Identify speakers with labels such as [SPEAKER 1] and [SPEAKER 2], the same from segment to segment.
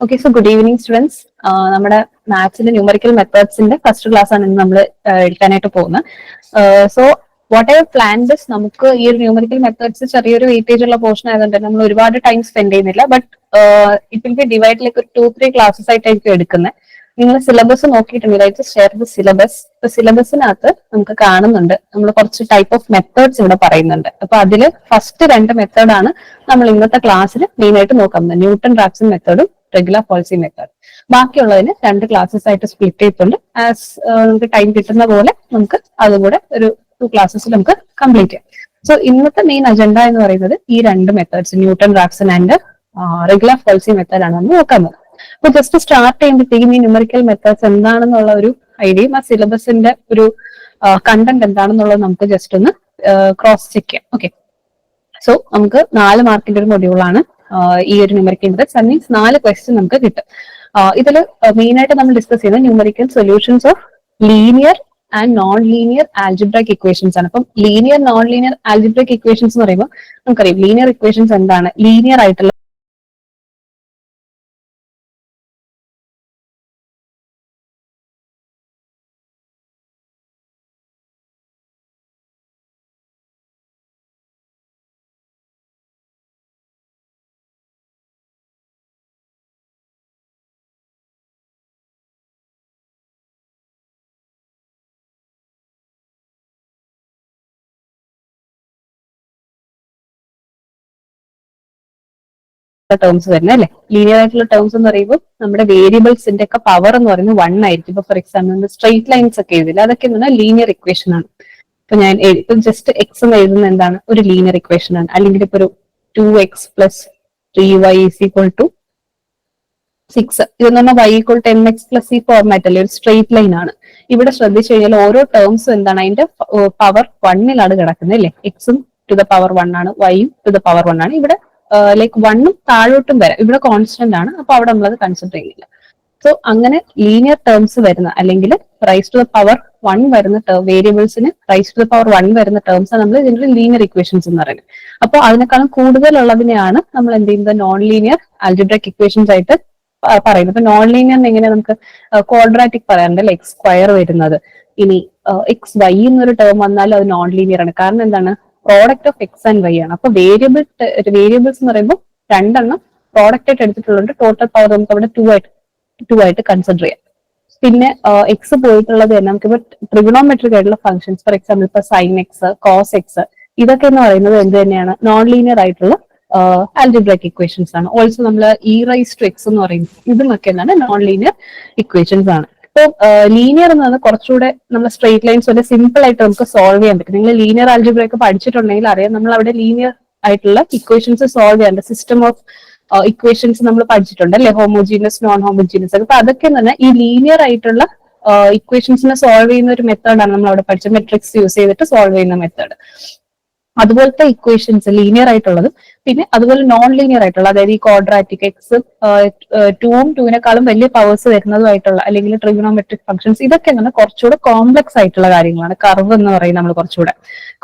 [SPEAKER 1] Okay, so good evening, students. നമ്മുടെ മാത്സിന്റെ numerical മെത്തേഡ്സിന്റെ first class ആണ് ഇന്ന് നമ്മൾ എടുക്കാനായിട്ട് പോകുന്നത്. സോ വാട്ട് ഐ പ്ലാൻഡ് നമുക്ക് ഈ ഒരു ന്യൂമറിക്കൽ മെത്തേഡ്സ് ചെറിയൊരു വെയിറ്റേജ് ഉള്ള പോർഷൻ ആയതുകൊണ്ട് നമ്മൾ ഒരുപാട് ടൈം സ്പെൻഡ് ചെയ്യുന്നില്ല. But it will be divide like 2-3 classes ആയിട്ടായിരിക്കും എടുക്കുന്നത്. നിങ്ങൾ സിലബസ് നോക്കിയിട്ടുണ്ടെങ്കിൽ ഷെയർ ദ സിലബസ്. സിലബസിനകത്ത് നമുക്ക് കാണുന്നുണ്ട് നമ്മൾ കുറച്ച് ടൈപ്പ് ഓഫ് മെത്തേഡ്സ് ഇവിടെ പറയുന്നുണ്ട്. അപ്പൊ അതിൽ ഫസ്റ്റ് 2 മെത്തേഡാണ് നമ്മൾ ഇന്നത്തെ ക്ലാസ്സിൽ മെയിൻ ആയിട്ട് നോക്കുന്നത്, ന്യൂട്ടൺ റാപ്സൺ മെത്തേഡും റെഗുലർ പോളിസി മെത്തേഡ്. ബാക്കിയുള്ളതിന് 2 ക്ലാസ്സസ് ആയിട്ട് സ്പ്ലിറ്റ് ചെയ്തിട്ടുണ്ട്. ആസ് നമുക്ക് ടൈം കിട്ടുന്ന പോലെ നമുക്ക് അതും കൂടെ ഒരു 2 ക്ലാസ്സസിൽ നമുക്ക് കംപ്ലീറ്റ് ചെയ്യാം. സോ ഇന്നത്തെ മെയിൻ അജണ്ട എന്ന് പറയുന്നത് ഈ 2 methods, newton Raphson and regular falsi method ആണ് നമ്മൾ നോക്കുന്നത്. അപ്പൊ ജസ്റ്റ് സ്റ്റാർട്ട് ചെയ്യുമ്പോഴത്തേക്കും ഈ ന്യൂമറിക്കൽ മെത്തേഡ്സ് എന്താണെന്നുള്ള ഒരു ഐഡിയയും ആ സിലബസിന്റെ ഒരു കണ്ടന്റ് എന്താണെന്നുള്ളത് നമുക്ക് ജസ്റ്റ് ഒന്ന് ക്രോസ് ചെക്ക് ചെയ്യാം. ഓക്കെ, സോ നമുക്ക് 4 മാർക്കിന്റെ ഒരു മൊഡ്യൂളാണ് ഈ ഒരു numerical methods. That means 4 question നമുക്ക് കിട്ടും. ഇതിൽ മെയിൻ ആയിട്ട് നമ്മൾ ഡിസ്കസ് ചെയ്യുന്നത് numerical solutions of linear and non linear algebraic equations ആണ്. അപ്പം linear non linear algebraic equations എന്ന് പറയുമ്പോൾ നമുക്കറിയാം ലീനിയർ ഇക്വേഷൻസ് എന്താണ്, ലീനിയർ ആയിട്ടുള്ള ടേംസ് വരുന്നത് അല്ലെ. ലീനിയർ ആയിട്ടുള്ള ടേംസ് എന്ന് പറയുമ്പോൾ നമ്മുടെ വേരിയബിൾസിന്റെ ഒക്കെ പവർ എന്ന് പറയുന്നത് 1 ആയിരിക്കും. ഇപ്പൊ ഫോർ എക്സാമ്പിൾ സ്ട്രെയിറ്റ് ലൈൻസ് ഒക്കെ എഴുതില്ല, അതൊക്കെ എന്ന് പറഞ്ഞാൽ ലീനിയർ ഇക്വേഷൻ ആണ്. ഇപ്പൊ ഞാൻ ഇപ്പൊ ജസ്റ്റ് എക്സ് എന്ന് എഴുതുന്നത് എന്താണ്, ഒരു ലീനിയർ ഇക്വേഷൻ ആണ്. അല്ലെങ്കിൽ ഇപ്പൊ ഒരു 2x + 3y = 6 ഇതെന്ന് പറഞ്ഞാൽ y = 10x + ഈ ഫോർമാറ്റ് അല്ലെ, ഒരു സ്ട്രെയിറ്റ് ലൈൻ ആണ്. ഇവിടെ ശ്രദ്ധിച്ചു കഴിഞ്ഞാൽ ഓരോ ടേംസും എന്താണ്, അതിന്റെ പവർ 1ലാണ് കിടക്കുന്നത് അല്ലെ. എക്സും ടു ദ പവർ 1 ആണ്, വൈയും ടു ദ പവർ 1 ആണ്. ഇവിടെ ലൈക്ക് 1ഉം താഴോട്ടും വരാം, ഇവിടെ കോൺസ്റ്റന്റ് ആണ്, അപ്പൊ അവിടെ നമ്മളത് കൺസിഡർ ചെയ്യുന്നില്ല. സോ അങ്ങനെ ലീനിയർ ടേംസ് വരുന്ന അല്ലെങ്കിൽ റൈസ് ടു ദ പവർ 1 വരുന്ന വേരിയബിൾസിന് റൈസ് ടു ദ പവർ 1 വരുന്ന ടേംസ് നമ്മൾ ജനറൽ ലീനിയർ ഇക്വേഷൻസ് എന്ന് പറയുന്നത്. അപ്പോൾ അതിനേക്കാളും കൂടുതലുള്ളതിനെയാണ് നമ്മൾ എന്ത് ചെയ്യുന്നത്, നോൺ ലീനിയർ ആൽജിബ്രിക് ഇക്വേഷൻസ് ആയിട്ട് പറയുന്നത്. ഇപ്പൊ നോൺ ലീനിയർ എങ്ങനെ നമുക്ക് ക്വാഡ്രാറ്റിക് പറയാറുണ്ട്, എക്സ് സ്ക്വയർ വരുന്നത്. ഇനി എക്സ് വൈ എന്നൊരു ടേം വന്നാലും അത് നോൺ ലീനിയർ ആണ്. കാരണം എന്താണ്, product of X and Y ആണ്. അപ്പൊ വേരിയബിൾസ് എന്ന് പറയുമ്പോൾ 2 എണ്ണം പ്രോഡക്റ്റ് ആയിട്ട് എടുത്തിട്ടുള്ളത്, ടോട്ടൽ പവർ നമുക്ക് അവിടെ 2 ആയിട്ട് കൺസിഡർ ചെയ്യാം. പിന്നെ എക്സ് പോയിട്ടുള്ളത് തന്നെ നമുക്കിപ്പോ ട്രിഗണോമെട്രിക് ആയിട്ടുള്ള ഫംഗ്ഷൻസ്, ഫോർ എക്സാമ്പിൾ ഇപ്പൊ സൈൻ എക്സ്, കോസ് എക്സ്, ഇതൊക്കെ എന്ന് പറയുന്നത് എന്ത് തന്നെയാണ്, നോൺ ലീനിയർ ആയിട്ടുള്ള ആൽജിബ്രിക് ഇക്വേഷൻസ് ആണ്. ഓൾസോ നമ്മൾ e⁻x എന്ന് പറയുന്നത് ഇതുമൊക്കെ എന്താണ്, നോൺ ലീനിയർ ഇക്വേഷൻസ് ആണ്. ഇപ്പൊ ലീനിയർ എന്ന് പറഞ്ഞാൽ കുറച്ചുകൂടെ നമ്മൾ സ്ട്രെയിറ്റ് ലൈൻസ് വരെ സിമ്പിൾ ആയിട്ട് നമുക്ക് സോൾവ് ചെയ്യാൻ പറ്റും. നിങ്ങൾ ലീനിയർ ആൽജിബ്ര ഒക്കെ പഠിച്ചിട്ടുണ്ടെങ്കിൽ അറിയാം, നമ്മൾ അവിടെ ലീനിയർ ആയിട്ടുള്ള ഇക്വേഷൻസ് സോൾവ് ചെയ്യാറുണ്ട്. സിസ്റ്റം ഓഫ് ഇക്വേഷൻസ് നമ്മൾ പഠിച്ചിട്ടുണ്ട് അല്ലെ, ഹോമോജീനിയസ്, നോൺ ഹോമോജീനിയസ്. അപ്പൊ അതൊക്കെ തന്നെ ഈ ലീനിയർ ആയിട്ടുള്ള ഇക്വേഷൻസിനെ സോൾവ് ചെയ്യുന്ന ഒരു മെത്തേഡാണ് നമ്മൾ അവിടെ പഠിച്ചത്, മെട്രിക്സ് യൂസ് ചെയ്തിട്ട് സോൾവ് ചെയ്യുന്ന മെത്തേഡ്. അതുപോലത്തെ ഇക്വേഷൻസ് ലീനിയർ ആയിട്ടുള്ളത്, പിന്നെ അതുപോലെ നോൺ ലീനിയർ ആയിട്ടുള്ള, അതായത് ഈ ക്വാഡ്രാറ്റിക് എക്സ് 2ഉം 2വിനേക്കാളും വലിയ പവേഴ്സ് വരുന്നതുമായിട്ടുള്ള, അല്ലെങ്കിൽ ട്രിഗണോമെട്രിക് ഫംഗ്ഷൻസ്, ഇതൊക്കെ എന്താണ് കുറച്ചുകൂടെ കോംപ്ലക്സ് ആയിട്ടുള്ള കാര്യങ്ങളാണ്. കർവ് എന്ന് പറയുന്നത് നമ്മൾ കുറച്ചുകൂടെ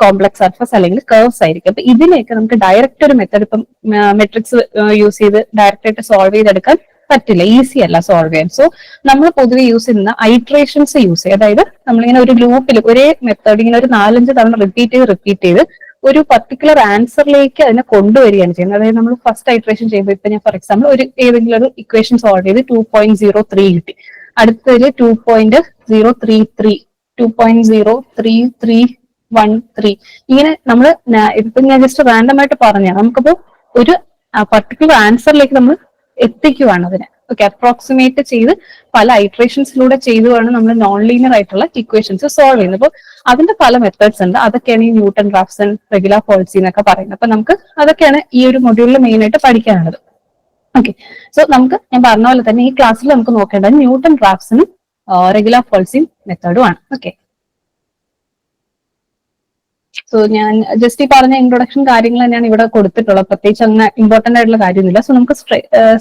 [SPEAKER 1] കോംപ്ലക്സ് സർഫസ് അല്ലെങ്കിൽ കർവ്സ് ആയിരിക്കും. അപ്പൊ ഇതിനെയൊക്കെ നമുക്ക് ഡയറക്റ്റ് ഒരു മെത്തേഡ്, ഇപ്പം മെട്രിക്സ് യൂസ് ചെയ്ത് ഡയറക്റ്റ് ആയിട്ട് സോൾവ് ചെയ്തെടുക്കാൻ പറ്റില്ല, ഈസി അല്ല സോൾവ് ചെയ്യാൻ. സോ നമ്മൾ പൊതുവെ യൂസ് ചെയ്യുന്ന ഐട്രേഷൻസ് യൂസ് ചെയ്യും. അതായത് നമ്മളിങ്ങനെ ഒരു ലൂപ്പിൽ ഒരേ മെത്തേഡ് ഇങ്ങനെ ഒരു 4-5 തവണ റിപ്പീറ്റ് ചെയ്ത് ഒരു പർട്ടിക്കുലർ ആൻസറിലേക്ക് അതിനെ കൊണ്ടുവരികയാണ് ചെയ്യുന്നത്. അതായത് നമ്മൾ ഫസ്റ്റ് ഐട്രേഷൻ ചെയ്യുമ്പോൾ, ഇപ്പൊ ഞാൻ ഫോർ എക്സാമ്പിൾ ഒരു ഏതെങ്കിലും ഒരു ഇക്വേഷൻ സോൾവ് ചെയ്ത് 2.03 കിട്ടി, അടുത്തതിൽ 2.033, 2.03313, ഇങ്ങനെ നമ്മൾ ഇപ്പൊ ഞാൻ ജസ്റ്റ് റാൻഡം ആയിട്ട് പറഞ്ഞ നമുക്കിപ്പോ ഒരു പർട്ടിക്കുലർ ആൻസറിലേക്ക് നമ്മൾ എത്തിക്കുവാണ് അതിനെ. ഓക്കെ, അപ്രോക്സിമേറ്റ് ചെയ്ത് പല ഐട്രേഷൻസിലൂടെ ചെയ്തുമാണ് നമ്മൾ നോൺ ലീനിയർ ആയിട്ടുള്ള ഇക്വേഷൻസ് സോൾവ് ചെയ്യുന്നത്. അപ്പോൾ അതിന്റെ പല മെത്തേഡ്സ് ഉണ്ട്. അതൊക്കെയാണ് ഈ ന്യൂട്ടൺ റാപ്സൺ, റെഗുലർ പോളിസി എന്നൊക്കെ പറയുന്നത്. അപ്പൊ നമുക്ക് അതൊക്കെയാണ് ഈ ഒരു മൊഡ്യൂളിൽ മെയിൻ ആയിട്ട് പഠിക്കാനുള്ളത്. ഓക്കെ, സോ നമുക്ക് ഞാൻ പറഞ്ഞ പോലെ തന്നെ ഈ ക്ലാസ്സിൽ നമുക്ക് നോക്കേണ്ടത് ന്യൂട്ടൺ റാപ്സണും റെഗുലർ പോളിസി മെത്തേഡും ആണ്. ഓക്കെ, സോ ഞാൻ ജസ്റ്റ് ഈ പറഞ്ഞ ഇൻട്രൊഡക്ഷൻ കാര്യങ്ങൾ തന്നെയാണ് ഇവിടെ കൊടുത്തിട്ടുള്ളത്. പ്രത്യേകിച്ച് അങ്ങനെ ഇമ്പോർട്ടന്റ് ആയിട്ടുള്ള കാര്യമൊന്നുമില്ല. സോ നമുക്ക്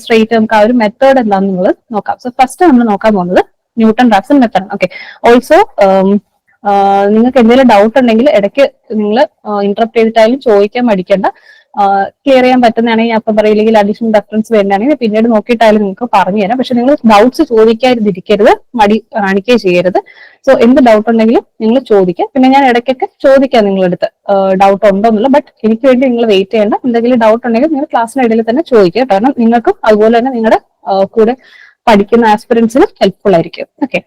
[SPEAKER 1] സ്ട്രേറ്റ് നമുക്ക് ആ ഒരു മെത്തേഡ് എന്താണെന്നുള്ളത് നോക്കാം. സോ ഫസ്റ്റ് നമ്മൾ നോക്കാൻ പോകുന്നത് newton Raphson method. Okay, also നിങ്ങൾക്ക് എന്തെങ്കിലും ഡൗട്ട് ഉണ്ടെങ്കിൽ ഇടയ്ക്ക് നിങ്ങൾ ഇന്ററപ്റ്റ് ചെയ്തിട്ടായാലും ചോദിക്കാൻ മടിക്കേണ്ട. ക്ലിയർ ചെയ്യാൻ പറ്റുന്നതാണെങ്കിൽ ഞാൻ അപ്പം പറയില്ലെങ്കിൽ അഡീഷണൽ റെഫറൻസ് വേണ്ടാണെങ്കിൽ പിന്നീട് നോക്കിയിട്ടായാലും നിങ്ങൾക്ക് പറഞ്ഞു തരാം. പക്ഷെ നിങ്ങൾ ഡൗട്ട്സ് ചോദിക്കാതിരിക്കരുത്, മടി കാണിക്കുകയും ചെയ്യരുത്. സോ എന്ത് ഡൗട്ട് ഉണ്ടെങ്കിലും നിങ്ങൾ ചോദിക്കാം. പിന്നെ ഞാൻ ഇടയ്ക്കൊക്കെ ചോദിക്കാം നിങ്ങളടുത്ത് ഡൗട്ട് ഉണ്ടോ എന്നുള്ളത്. ബട്ട് എനിക്ക് വേണ്ടി നിങ്ങൾ വെയിറ്റ് ചെയ്യേണ്ട. എന്തെങ്കിലും ഡൗട്ട് ഉണ്ടെങ്കിൽ നിങ്ങൾ ക്ലാസ്സിനിടയിൽ തന്നെ ചോദിക്കുക. കാരണം നിങ്ങൾക്കും അതുപോലെ തന്നെ നിങ്ങളുടെ കൂടെ പഠിക്കുന്ന ആസ്പിറൻസിന് ഹെൽപ്ഫുൾ ആയിരിക്കും. Okay,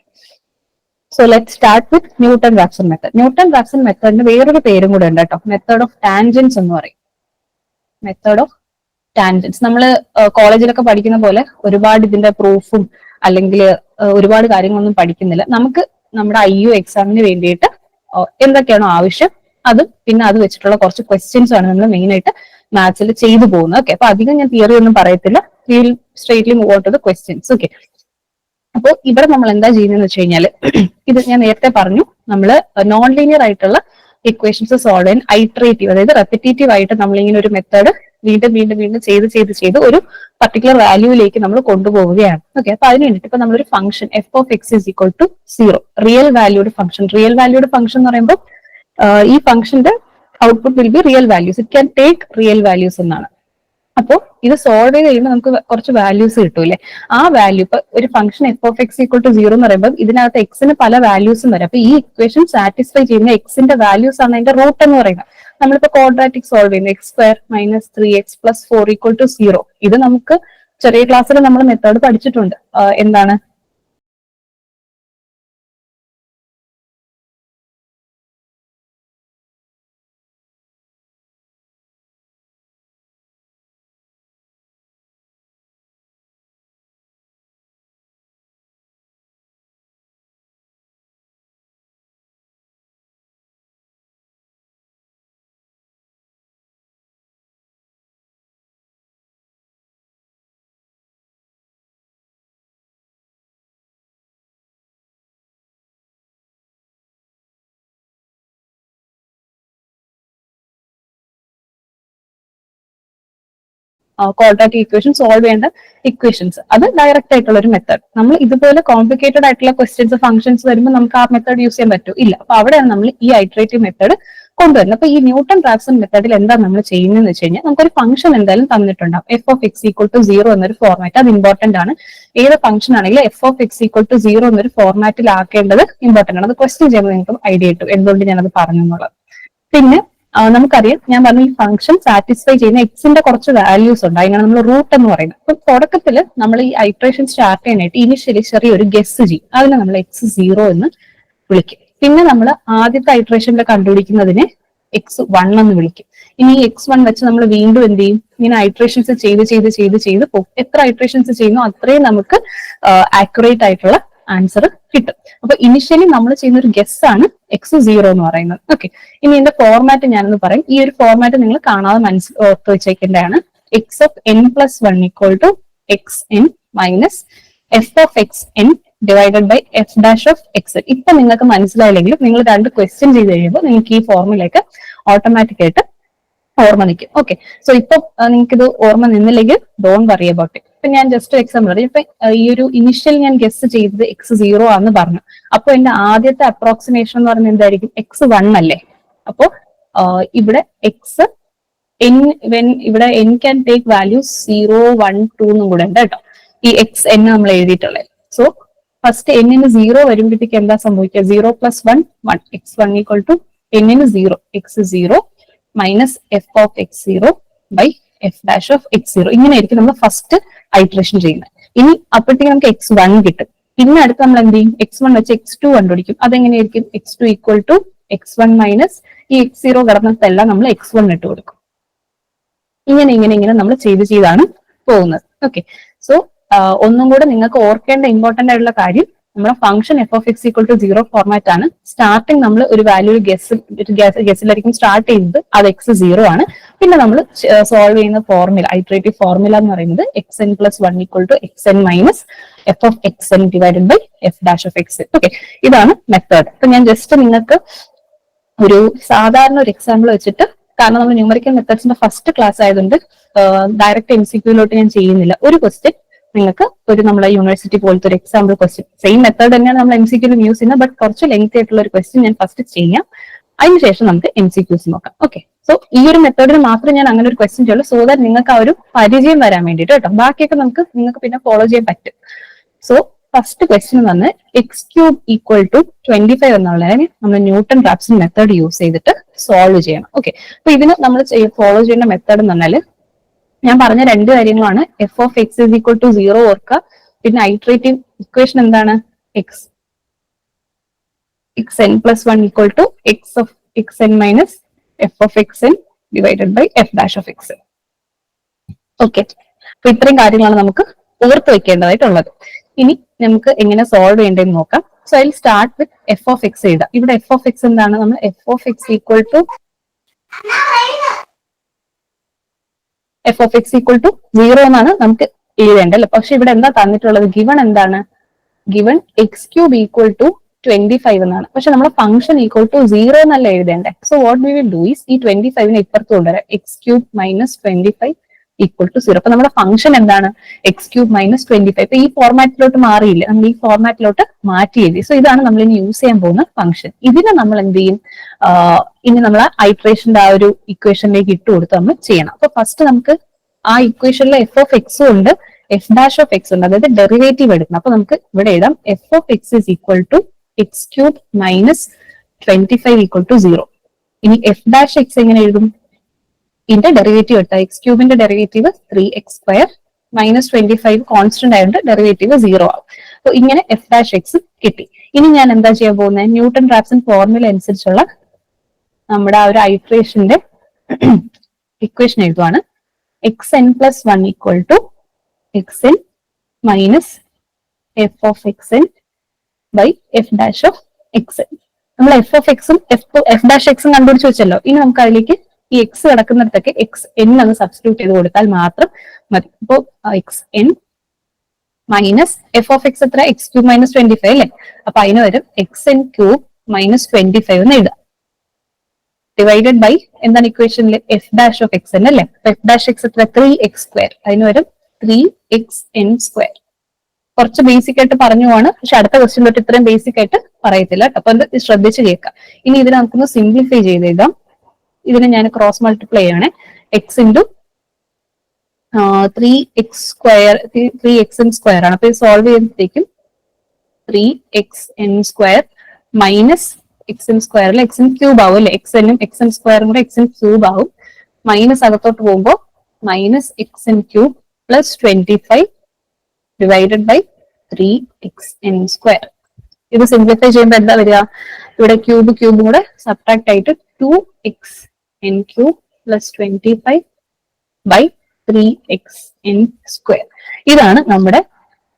[SPEAKER 1] so let start with Newton Raphson method. Newton Raphson മെത്തേഡിന് വേറൊരു പേരും കൂടെ ഉണ്ട് കേട്ടോ. മെത്തേഡ് ഓഫ് ടാൻജൻസ് എന്ന് പറയും. Method of tangents. നമ്മൾ കോളേജിലൊക്കെ പഠിക്കുന്ന പോലെ ഒരുപാട് ഇതിന്റെ പ്രൂഫും അല്ലെങ്കിൽ ഒരുപാട് കാര്യങ്ങളൊന്നും പഠിക്കുന്നില്ല. നമുക്ക് നമ്മുടെ IU എക്സാമിന് വേണ്ടിയിട്ട് എന്തൊക്കെയാണോ ആവശ്യം അതും പിന്നെ അത് വെച്ചിട്ടുള്ള കുറച്ച് ക്വസ്റ്റ്യൻസ് ആണ് നമ്മൾ മെയിൻ ആയിട്ട് മാത്സിൽ ചെയ്തു പോകുന്നത്. ഓക്കെ, അപ്പൊ അധികം ഞാൻ തിയറി ഒന്നും പറയത്തില്ല. We will straightly move out to the questions. Okay, അപ്പോൾ ഇവിടെ നമ്മൾ എന്താ ചെയ്യുന്നതെന്ന് വെച്ച് കഴിഞ്ഞാൽ, ഇത് ഞാൻ നേരത്തെ പറഞ്ഞു, നമ്മൾ നോൺ ലീനിയർ ആയിട്ടുള്ള ഇക്വേഷൻസ് സോൾവ് ചെയ്യാൻ ഐട്രേറ്റീവ്, അതായത് റെപ്പിറ്റേറ്റീവ് ആയിട്ട് നമ്മളിങ്ങനെ ഒരു മെത്തേഡ് വീണ്ടും വീണ്ടും വീണ്ടും ചെയ്ത് ഒരു പർട്ടിക്കുലർ വാല്യൂവിലേക്ക് നമ്മൾ കൊണ്ടുപോവുകയാണ്. ഓക്കെ, അപ്പൊ അതിന് വേണ്ടിയിട്ട് ഇപ്പൊ നമ്മളൊരു function f(x)=0, real valued function. Real valued function എന്ന് പറയുമ്പോൾ ഈ ഫംഗ്ഷന്റെ output will be real values. It can take real values എന്നാണ്. അപ്പോൾ ഇത് സോൾവ് ചെയ്ത് കഴിയുമ്പോൾ നമുക്ക് കുറച്ച് വാല്യൂസ് കിട്ടൂല്ലേ. ആ വാല്യൂ ഇപ്പൊ ഒരു ഫംഗ്ഷൻ f(x)=0 എന്ന് പറയുമ്പോൾ ഇതിനകത്ത് എക്സിന് പല വാല്യൂസും വരും. അപ്പൊ ഈ ഇക്വേഷൻ സാറ്റിസ്ഫൈ ചെയ്യുന്ന എക്സിന്റെ വാല്യൂസ് ആണ് അതിന്റെ റൂട്ട് എന്ന് പറയുന്നത്. നമ്മളിപ്പോ ക്വാഡ്രാറ്റിക് സോൾവ് ചെയ്യുന്നത് x² - 3x + 4 = 0. ഇത് നമുക്ക് ചെറിയ ക്ലാസ്സിൽ നമ്മൾ മെത്തേഡ് പഠിച്ചിട്ടുണ്ട്. എന്താണ് ക്വാഡ്രാറ്റിക് ഇക്വേഷൻ സോൾവ് ചെയ്യേണ്ട ഇക്വേഷൻസ്? അത് ഡയറക്റ്റ് ആയിട്ടുള്ള ഒരു മെത്തേഡ്. നമ്മൾ ഇതുപോലെ കോംപ്ലിക്കേറ്റഡ് ആയിട്ടുള്ള ക്വസ്റ്റ്യൻസ് ഫംഗ്ഷൻസ് വരുമ്പോൾ നമുക്ക് ആ മെത്തേഡ് യൂസ് ചെയ്യാൻ പറ്റും ഇല്ല. അപ്പൊ അവിടെയാണ് നമ്മൾ ഈ ഐട്രേറ്റീവ് മെത്തേഡ് കൊണ്ടുവരുന്നത്. അപ്പൊ ഈ ന്യൂട്ടൺ റാപ്സൺ മെത്തേഡിൽ എന്താ നമ്മൾ ചെയ്യുന്നതെന്ന് വെച്ച് കഴിഞ്ഞാൽ, നമുക്കൊരു ഫംഗ്ഷൻ എന്തായാലും തന്നിട്ടുണ്ടാവും. f(x)=0 എന്നൊരു ഫോർമാറ്റ്. അത് ഇമ്പോർട്ടന്റ് ആണ്. ഏത് ഫംഗ്ഷൻ ആണെങ്കിലും f(x)=0 എന്നൊരു ഫോർമാറ്റിൽ ആക്കേണ്ടത് ഇമ്പോർട്ടന്റ് ആണ്. അത് ക്വസ്റ്റ്യൻ ചെയ്യുമ്പോൾ നിങ്ങൾക്ക് ഐഡിയ കിട്ടും എന്തുകൊണ്ട് ഞാനത് പറഞ്ഞു എന്നുള്ളത്. പിന്നെ നമുക്കറിയാം, ഞാൻ പറഞ്ഞ ഈ ഫംഗ്ഷൻ സാറ്റിസ്ഫൈ ചെയ്യുന്ന എക്സിന്റെ കുറച്ച് വാല്യൂസ് ഉണ്ട്. അതിനാണ് നമ്മൾ റൂട്ട് എന്ന് പറയുന്നത്. അപ്പൊ തുടക്കത്തിൽ നമ്മൾ ഈ ഐട്രേഷൻ സ്റ്റാർട്ട് ചെയ്യാനായിട്ട് ഇനിഷ്യലി ചെറിയൊരു ഗസ് ചെയ്യും. അതിനെ നമ്മൾ x0 എന്ന് വിളിക്കും. പിന്നെ നമ്മൾ ആദ്യത്തെ ഐട്രേഷനിൽ കണ്ടുപിടിക്കുന്നതിനെ x1 എന്ന് വിളിക്കും. ഇനി ഈ x1 വെച്ച് നമ്മൾ വീണ്ടും എന്ത് ചെയ്യും, ഇങ്ങനെ ഐട്രേഷൻസ് ചെയ്ത് പോകും. എത്ര ഐട്രേഷൻസ് ചെയ്യുന്നോ അത്രയും നമുക്ക് ആക്യുറേറ്റ് ആയിട്ടുള്ള ആൻസർ കിട്ടും. അപ്പൊ ഇനിഷ്യലി നമ്മൾ ചെയ്യുന്ന ഒരു ഗസ് ആണ് x0 എന്ന് പറയുന്നത്. ഓക്കെ, ഇനി ഇതിന്റെ ഫോർമാറ്റ് ഞാനൊന്ന് പറയും. ഈ ഒരു ഫോർമാറ്റ് നിങ്ങൾ കാണാതെ ഓർത്ത് വെച്ചേക്കേണ്ടതാണ്. x(n + 1) = xn - f(xn) / f'(x)n. ഇപ്പൊ നിങ്ങൾക്ക് മനസ്സിലായില്ലെങ്കിൽ നിങ്ങൾ രണ്ട് ക്വസ്റ്റ്യൻ ചെയ്ത് കഴിയുമ്പോൾ നിങ്ങൾക്ക് ഈ ഫോർമുലയൊക്കെ ഓട്ടോമാറ്റിക് ആയിട്ട് ഓർമ്മ നിൽക്കും. ഓക്കെ, സോ ഇപ്പൊ നിങ്ങൾക്ക് ഇത് ഓർമ്മ നിന്നില്ലെങ്കിൽ ഡോണ്ട് വറി അബൌട്ട് ഇറ്റ്. ഇപ്പൊ ഞാൻ ജസ്റ്റ് എക്സാമ്പിൾ പറയും. ഇപ്പൊ ഈ ഒരു ഇനിഷ്യൽ ഞാൻ ഗസ് ചെയ്തത് x0 ആണെന്ന് പറഞ്ഞു. അപ്പൊ എന്റെ ആദ്യത്തെ അപ്രോക്സിമേഷൻ എന്ന് പറയുന്നത് എന്തായിരിക്കും, x1 അല്ലേ. അപ്പോ ഇവിടെ ഇവിടെ n ക്യാൻ ടേക്ക് വാല്യൂസ് 0, 1, 2 എന്നും കൂടെ ഉണ്ട് കേട്ടോ. ഈ xn നമ്മൾ എഴുതിയിട്ടുള്ളത്. സോ ഫസ്റ്റ് n ന് 0 വരുമ്പോഴത്തേക്ക് എന്താ സംഭവിക്കുക, 0 + 1 1. x1 = n ന് 0, x0 - f(x0) / f'(x0). ഇങ്ങനെയായിരിക്കും നമ്മൾ ഫസ്റ്റ് ഐട്രേഷൻ ചെയ്യുന്നത്. ഇനി അപ്പോഴത്തേക്ക് നമുക്ക് x1 കിട്ടും. പിന്നെ അടുത്ത് നമ്മൾ എന്ത് ചെയ്യും, x1 വെച്ച് x2 കണ്ടുപിടിക്കും. അതെങ്ങനെയായിരിക്കും, x2 = x1 - ഈ x0 കിടന്നിട്ടെല്ലാം നമ്മൾ x1 ഇട്ട് കൊടുക്കും. ഇങ്ങനെ നമ്മൾ ചെയ്താണ് പോകുന്നത്. ഓക്കെ, സോ ഒന്നും കൂടെ നിങ്ങൾക്ക് ഓർക്കേണ്ട ഇമ്പോർട്ടന്റ് ആയിട്ടുള്ള കാര്യം, നമ്മുടെ ഫംഗ്ഷൻ f(x)=0 ഫോർമാറ്റ് ആണ്. സ്റ്റാർട്ടിങ് നമ്മൾ ഒരു വാല്യൂ ഗസിലായിരിക്കും സ്റ്റാർട്ട് ചെയ്യുന്നത്. അത് x0 ആണ്. പിന്നെ നമ്മൾ സോൾവ് ചെയ്യുന്ന ഫോർമുല, ഐട്രേറ്റീവ് ഫോർമുല എന്ന് പറയുന്നത് xn + 1 = xn - f(xn) / f'(x). Okay, ഇതാണ് മെത്തേഡ്. അപ്പൊ ഞാൻ ജസ്റ്റ് നിങ്ങൾക്ക് ഒരു സാധാരണ ഒരു എക്സാമ്പിൾ വെച്ചിട്ട്, കാരണം നമ്മൾ ന്യൂമറിക്കൽ മെത്തേഡ്സിന്റെ ഫസ്റ്റ് ക്ലാസ് ആയതുകൊണ്ട് ഡയറക്റ്റ് MCQ ഞാൻ ചെയ്യുന്നില്ല. ഒരു ക്വസ്റ്റ്യൻ നിങ്ങൾക്ക് ഒരു നമ്മളെ യൂണിവേഴ്സിറ്റി പോലത്തെ ഒരു എക്സാമ്പിൾ ക്വസ്റ്റ്യൻ, സെയിം മെത്തേഡ് തന്നെയാണ് നമ്മൾ MCQ യൂസ് ചെയ്യുന്നത്, ബട്ട് കുറച്ച് ലെങ്ത് ആയിട്ടുള്ള ഒരു ക്വസ്റ്റ്യൻ ഞാൻ ഫസ്റ്റ് ചെയ്യാം. അതിനുശേഷം നമുക്ക് MCQs നോക്കാം. ഓക്കെ, സോ ഈ ഒരു മെത്തേഡിന് മാത്രം ഞാൻ അങ്ങനെ ഒരു ക്വസ്റ്റ്യൻ ചെയ്യുള്ളൂ, സോ ദാറ്റ് നിങ്ങൾക്ക് ആ ഒരു പരിചയം വരാൻ വേണ്ടിയിട്ട് കേട്ടോ. ബാക്കിയൊക്കെ നിങ്ങൾക്ക് പിന്നെ ഫോളോ ചെയ്യാൻ പറ്റും. സോ ഫസ്റ്റ് ക്വസ്റ്റ്യൻ വന്ന് x³ = 25 എന്നുള്ളതിനെ നമ്മൾ ന്യൂട്ടൺ റാപ്സൺ മെത്തേഡ് യൂസ് ചെയ്തിട്ട് സോൾവ് ചെയ്യണം. ഓക്കെ, അപ്പൊ ഇതിന് നമ്മൾ ഫോളോ ചെയ്യേണ്ട മെത്തേഡ് എന്ന് പറഞ്ഞാൽ ഞാൻ പറഞ്ഞ രണ്ട് കാര്യങ്ങളാണ്. f(x) = 0 ഓർക്കുക, പിന്നെ ഐട്രേറ്റീവ് ഇക്വേഷൻ എന്താണ്, xn + 1 = x of xn minus f of xn divided by f dash of xn. Okay, അപ്പൊ ഇത്രയും കാര്യങ്ങളാണ് നമുക്ക് ഓർത്ത് വെക്കേണ്ടതായിട്ടുള്ളത്. ഇനി നമുക്ക് എങ്ങനെ സോൾവ് ചെയ്യേണ്ടതെന്ന് നോക്കാം. So I will start with f of x എഴുതാം. ഇവിടെ f of x എന്താണ്, നമ്മൾ f of x = 0 എന്നാണ് നമുക്ക് എഴുതേണ്ടത്. പക്ഷെ ഇവിടെ എന്താ തന്നിട്ടുള്ളത്, ഗിവൺ എന്താണ്, ഗിവൺ x³ = 25 എന്നാണ്. പക്ഷെ നമ്മുടെ ഫംഗ്ഷൻ =0 എന്നല്ല എഴുതേണ്ടത്. So what we will do is ഈ 25നെ ഇപ്പുറത്ത് കൊണ്ടുവരാം, x³ - 25 = 0. അപ്പൊ നമ്മുടെ ഫംഗ്ഷൻ എന്താണ്, x³ - 25. ഇപ്പൊ ഈ ഫോർമാറ്റിലോട്ട് മാറിയില്ല, നമ്മൾ ഈ ഫോർമാറ്റിലോട്ട് മാറ്റി എഴുതി. സോ ഇതാണ് നമ്മൾ ഇനി യൂസ് ചെയ്യാൻ പോകുന്ന ഫംഗ്ഷൻ. ഇതിനെ നമ്മൾ എന്ത് ചെയ്യും, ഇനി നമ്മൾ ഐട്രേഷന്റെ ആ ഒരു ഇക്വേഷനിലേക്ക് ഇട്ട് കൊടുത്ത് നമ്മൾ ചെയ്യണം. അപ്പൊ ഫസ്റ്റ് നമുക്ക് ആ ഇക്വേഷനിലെ f of x ഉണ്ട്, f dash of x ഉണ്ട്, അതായത് ഡെറിവേറ്റീവ് എടുക്കണം. അപ്പൊ നമുക്ക് ഇവിടെ എഴുതാം f of x = x³ - 25 = 0. ഇനി f dash x എങ്ങനെ എഴുതും, ഇതിന്റെ ഡെറിവേറ്റീവ് എടുത്താൽ x³ ഡെറിവേറ്റീവ് 3x² - 25 കോൺസ്റ്റന്റ് ആയതുകൊണ്ട് ഡെറിവേറ്റീവ് 0 ആവും. അപ്പൊ ഇങ്ങനെ f dash x കിട്ടി. ഇനി ഞാൻ എന്താ ചെയ്യാൻ പോകുന്നത്, ന്യൂട്ടൺ റാപ്സൺ ഫോർമുല അനുസരിച്ചുള്ള നമ്മുടെ ആ ഒരു ഐട്രേഷന്റെ equation എഴുതുവാണ്. xn + 1 = xn minus f of xn by f dash of xn. നമ്മൾ f of x ഉം f dash x ഉം കണ്ടുപിടിച്ച് വെച്ചല്ലോ. ഇനി നമുക്ക് അതിലേക്ക് ഈ എക്സ് കിടക്കുന്നിടത്തൊക്കെ xn എന്ന് സബ്സ്റ്റിറ്റ്യൂട്ട് ചെയ്ത് കൊടുത്താൽ മാത്രം മതി. ഇപ്പോ xn minus f of x എത്ര, x³ - 25 അല്ലേ. അപ്പൊ അതിന് വരും xn³ - 25 എന്ന് എഴുതാം, ഡിവൈഡഡ് ബൈ എന്താണ് ഇക്വേഷനിൽ f dash of xn അല്ലേ. f dash x എത്ര, 3x², അതിന് വരും 3xn². കുറച്ച് ബേസിക് ആയിട്ട് പറഞ്ഞു പോവാണ്, പക്ഷെ അടുത്ത ക്വസ്റ്റ്യൻ തൊട്ട് ഇത്രയും ബേസിക് ആയിട്ട് പറയത്തില്ല. അപ്പൊ അത് ശ്രദ്ധിച്ച് കേൾക്കാം. ഇനി ഇതിനെ നമുക്കൊന്ന് സിംപ്ലിഫൈ ചെയ്ത് എഴുതാം. ഇതിനെ ഞാൻ ക്രോസ് മൾട്ടിപ്ലൈ ചെയ്യണേ, x × 3xn² ആണ്. അപ്പൊ ഇത് സോൾവ് ചെയ്യുമ്പോഴത്തേക്കും 3xn² മൈനസ് xn² xn³ ആവും അല്ലെ. xn ഉം xn² കൂടെ xn³ ആവും. മൈനസ് അകത്തോട്ട് പോകുമ്പോൾ -xn³ + 25 ഡിവൈഡഡ് ബൈ 3xn². ഇത് സിംപ്ലിഫൈ ചെയ്യുമ്പോൾ എന്താ വരിക, ഇവിടെ ക്യൂബും കൂടെ സബ്ട്രാക്ട് ആയിട്ട് 2xn³ + 25 ബൈ 3xn². ഇതാണ് നമ്മുടെ